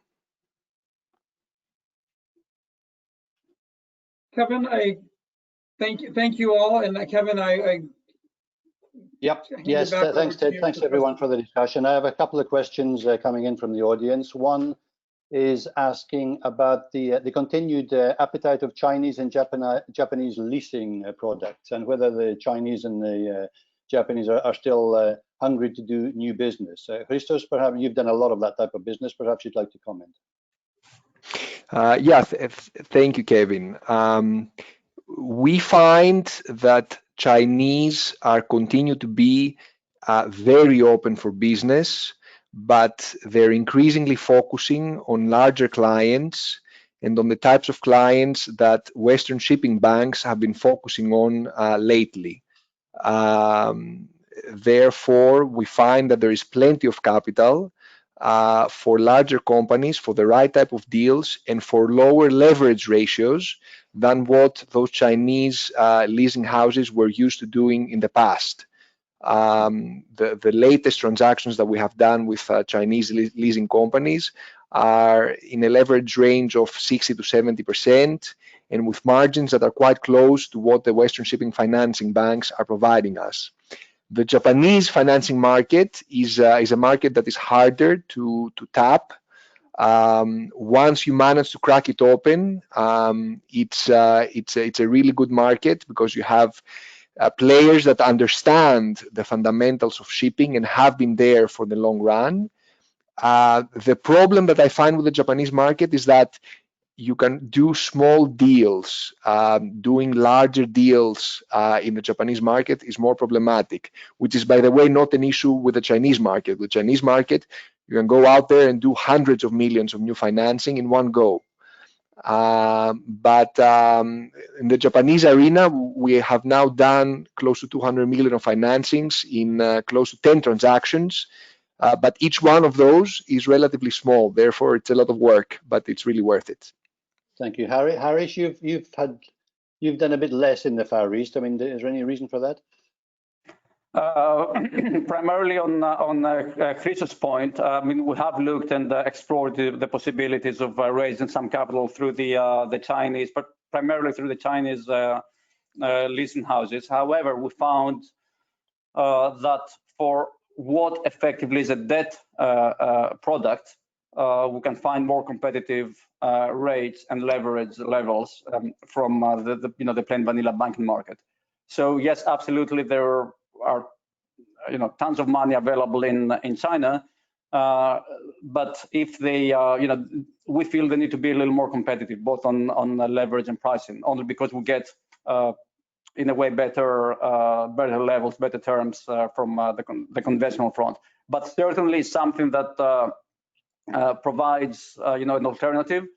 Kevin, I thank you all, and Kevin, Yep. Yes. Thanks, Ted. Thanks everyone for the discussion. I have a couple of questions coming in from the audience. One is asking about the continued appetite of Chinese and Japanese leasing products, and whether the Chinese and the Japanese are still hungry to do new business. Christos, perhaps you've done a lot of that type of business. Perhaps you'd like to comment. Yeah, thank you, Kevin. We find that Chinese are continue to be very open for business, but they're increasingly focusing on larger clients and on the types of clients that Western shipping banks have been focusing on lately. Therefore, we find that there is plenty of capital for larger companies, for the right type of deals, and for lower leverage ratios than what those Chinese leasing houses were used to doing in the past. The latest transactions that we have done with Chinese leasing companies are in a leverage range of 60 to 70%, and with margins that are quite close to what the Western shipping financing banks are providing us. The Japanese financing market is a market that is harder to tap. Once you manage to crack it open, it's a really good market, because you have players that understand the fundamentals of shipping and have been there for the long run. The problem that I find with the Japanese market is that you can do small deals. Doing larger deals in the Japanese market is more problematic, which is, by the way, not an issue with the Chinese market. With the Chinese market, you can go out there and do hundreds of millions of new financing in one go. But in the Japanese arena, we have now done close to 200 million of financings in close to 10 transactions. But each one of those is relatively small. Therefore, it's a lot of work, but it's really worth it. Thank you, Harry. Harish, you've done a bit less in the Far East. I mean, is there any reason for that? Primarily on Christos' point, I mean, we have looked and explored the possibilities of raising some capital through the Chinese, but primarily through the Chinese leasing houses. However, we found that for what effectively is a debt product, we can find more competitive rates and leverage levels from the plain vanilla banking market. So yes, absolutely, there are tons of money available in China, but if they we feel they need to be a little more competitive both on leverage and pricing, only because we get in a way better levels, better terms from the conventional front. But certainly something that provides an alternative.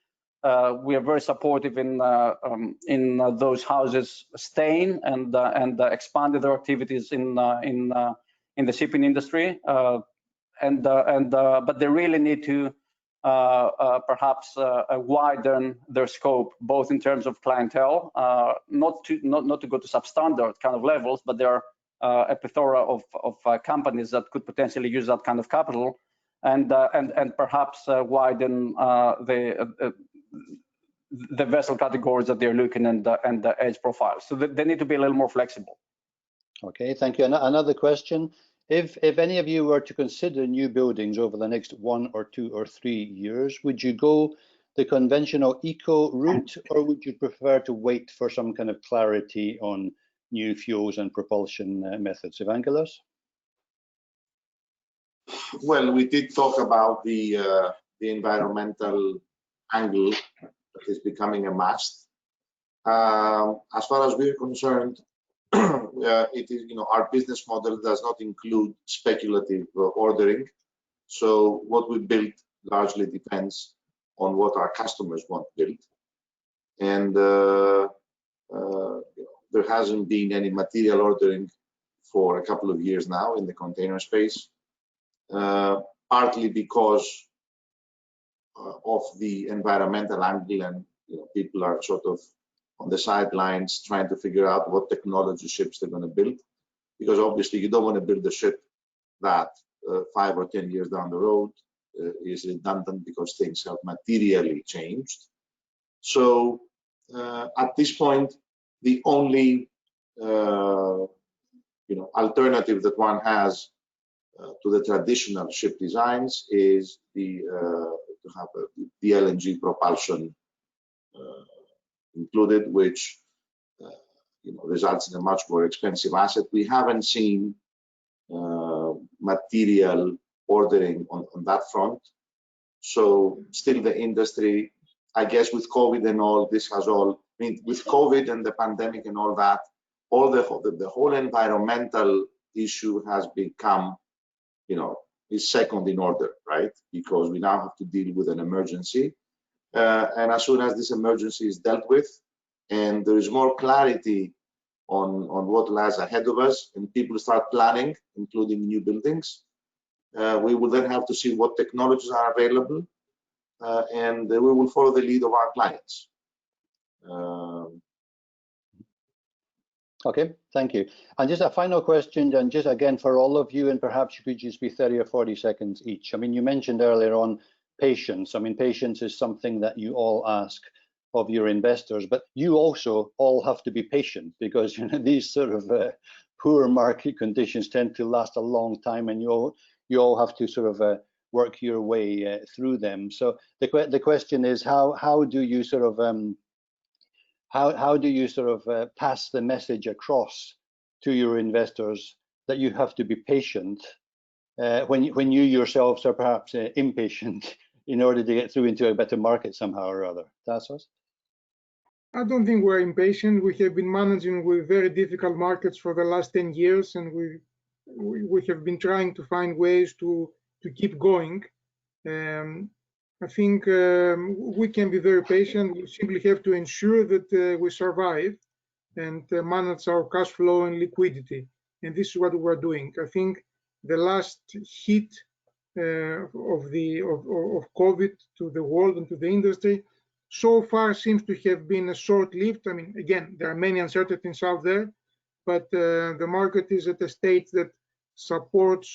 We are very supportive in those houses staying and expanding their activities in the shipping industry, but they really need to perhaps widen their scope, both in terms of clientele, not to go to substandard kind of levels, but there are a plethora of companies that could potentially use that kind of capital, and perhaps widen the vessel categories that they're looking and the age profile. So they need to be a little more flexible. Okay, thank you. Another question. If any of you were to consider new buildings over the next 1 or 2 or 3 years, would you go the conventional eco route, or would you prefer to wait for some kind of clarity on new fuels and propulsion methods? Evangelos? Well, we did talk about the environmental angle that is becoming a must. As far as we're concerned, it is, our business model does not include speculative ordering. So what we build largely depends on what our customers want built. And there hasn't been any material ordering for a couple of years now in the container space, partly because of the environmental angle, and people are sort of on the sidelines trying to figure out what technology ships they're going to build, because obviously you don't want to build a ship that 5 or 10 years down the road is redundant because things have materially changed. So at this point, the only alternative that one has to the traditional ship designs is to have the LNG propulsion included, which results in a much more expensive asset. We haven't seen material ordering on that front. So still the industry, I guess, with COVID and all, with COVID and the pandemic and all that, the whole environmental issue has become, is second in order, right? Because we now have to deal with an emergency. And as soon as this emergency is dealt with and there is more clarity on what lies ahead of us and people start planning, including new buildings, we will then have to see what technologies are available, and we will follow the lead of our clients. Okay, thank you. And just a final question, and just again for all of you, and perhaps you could just be 30 or 40 seconds each. I mean, you mentioned earlier on patience. I mean, patience is something that you all ask of your investors, but you also all have to be patient, because these sort of poor market conditions tend to last a long time, and you all have to sort of work your way through them. So the question is, how do you sort of how do you sort of pass the message across to your investors that you have to be patient when you yourselves are perhaps impatient in order to get through into a better market somehow or other? Tasos? I don't think we're impatient. We have been managing with very difficult markets for the last 10 years, and we have been trying to find ways to keep going. I think we can be very patient. We simply have to ensure that we survive and manage our cash flow and liquidity. And this is what we're doing. I think the last hit of COVID to the world and to the industry so far seems to have been short-lived. I mean, again, there are many uncertainties out there, but the market is at a state that supports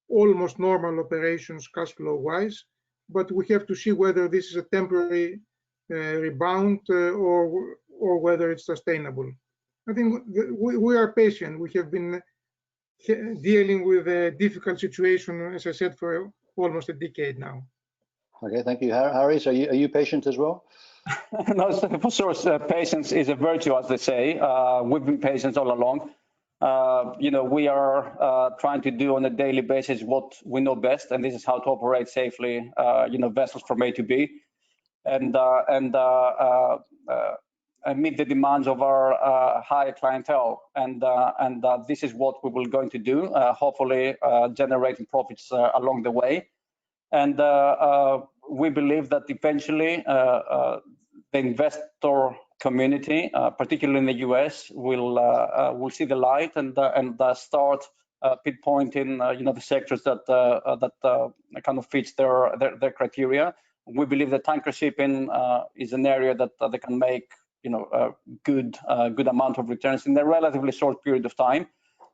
almost normal operations cash flow-wise. But we have to see whether this is a temporary rebound or whether it's sustainable. I think we are patient. We have been dealing with a difficult situation, as I said, for almost a decade now. Okay, thank you. Harris, are you patient as well? No, for sure, patience is a virtue, as they say. We've been patient all along. We are trying to do on a daily basis what we know best, and this is how to operate safely, vessels from A to B, and meet the demands of our high clientele. And this is what we will going to do, hopefully generating profits along the way. And we believe that eventually the investor community, particularly in the US, will see the light and start pinpointing the sectors that kind of fits their criteria. We believe that tanker shipping is an area that they can make a good amount of returns in a relatively short period of time,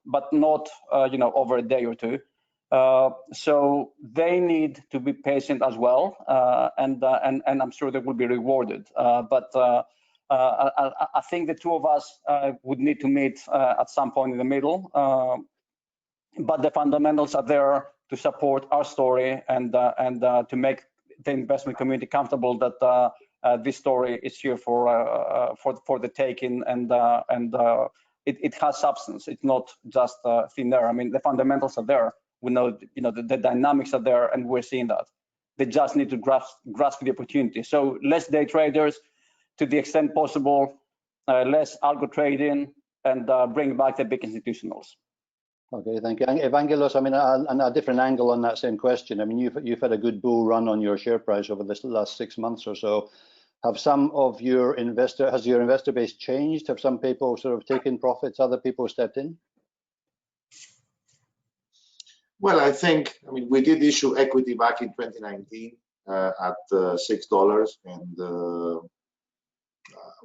but not over a day or two. So they need to be patient as well, and I'm sure they will be rewarded. But I think the two of us would need to meet at some point in the middle. But the fundamentals are there to support our story and to make the investment community comfortable that this story is here for the taking, and it has substance. It's not just thin air. I mean, the fundamentals are there. We know, the dynamics are there, and we're seeing that. They just need to grasp the opportunity. So less day traders, to the extent possible, less algo trading, and bring back the big institutionals. Okay, thank you. Evangelos, I mean, a different angle on that same question. I mean, you've had a good bull run on your share price over this last 6 months or so. Has your investor base changed? Have some people sort of taken profits, other people stepped in? Well, I mean, we did issue equity back in 2019 at $6, and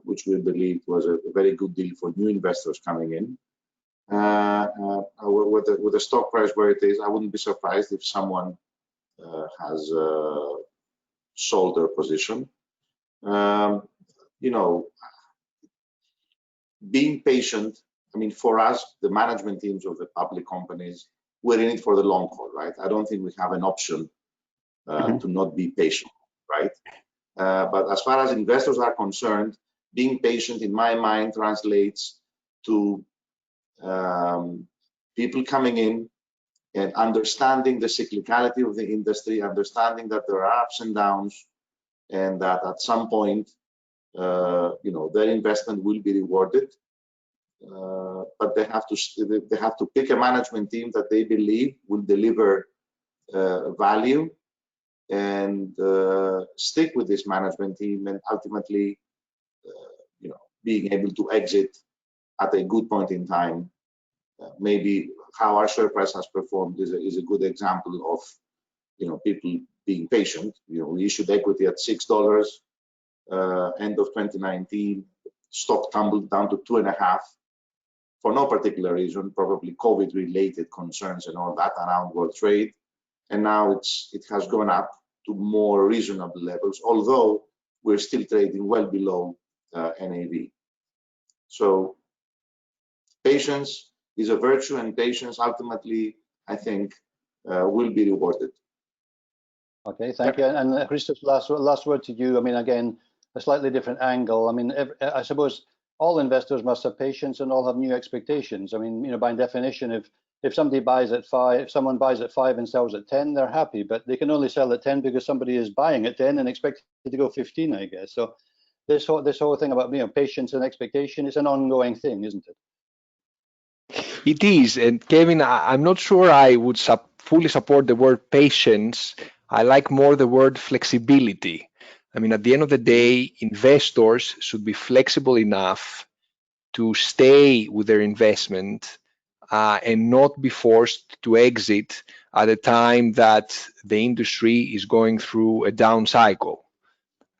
which we believe was a very good deal for new investors coming in. With the stock price where it is, I wouldn't be surprised if someone has sold their position. Being patient, I mean, for us, the management teams of the public companies, we're in it for the long haul, right? I don't think we have an option to not be patient, right? But as far as investors are concerned, being patient, in my mind, translates to people coming in and understanding the cyclicality of the industry, understanding that there are ups and downs, and that at some point, their investment will be rewarded. But they have to pick a management team that they believe will deliver value, and stick with this management team, and ultimately, being able to exit at a good point in time. Maybe how our share price has performed is a good example of people being patient. We issued equity at $6 end of 2019. Stock tumbled down to 2.5 for no particular reason, probably COVID-related concerns and all that around world trade. And now it has gone up to more reasonable levels, although we're still trading well below NAV. So patience is a virtue, and patience ultimately, I think, will be rewarded. Okay, thank you. And Christos, last word to you. I mean, again, a slightly different angle. I mean, I suppose all investors must have patience and all have new expectations. I mean, by definition, if somebody buys at 5, if someone buys at 5 and sells at 10, they're happy, but they can only sell at 10 because somebody is buying at 10 and expecting it to go 15, I guess. So this whole thing about patience and expectation is an ongoing thing, isn't it? It is, and Kevin, I'm not sure I would fully support the word patience. I like more the word flexibility. I mean, at the end of the day, investors should be flexible enough to stay with their investment and not be forced to exit at a time that the industry is going through a down cycle.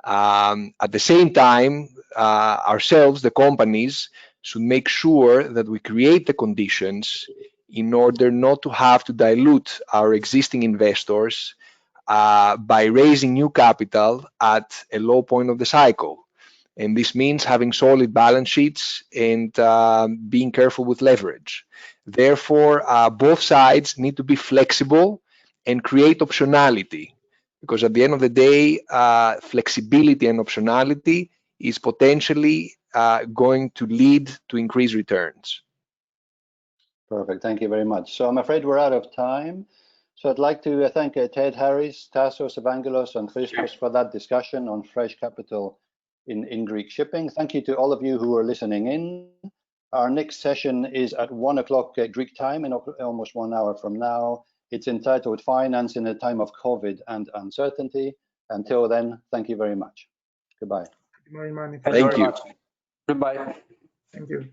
At the same time, ourselves, the companies, should make sure that we create the conditions in order not to have to dilute our existing investors by raising new capital at a low point of the cycle. And this means having solid balance sheets and being careful with leverage. Therefore, both sides need to be flexible and create optionality, because at the end of the day, flexibility and optionality is potentially going to lead to increased returns. Perfect. Thank you very much. So I'm afraid we're out of time. So I'd like to thank Ted Harris, Tasos, Evangelos, and Christos for that discussion on fresh capital in Greek shipping. Thank you to all of you who are listening in. Our next session is at 1 o'clock Greek time in almost 1 hour from now. It's entitled Finance in a Time of COVID and Uncertainty. Until then, thank you very much. Goodbye. Marine Money. Thank you. Goodbye. Thank you.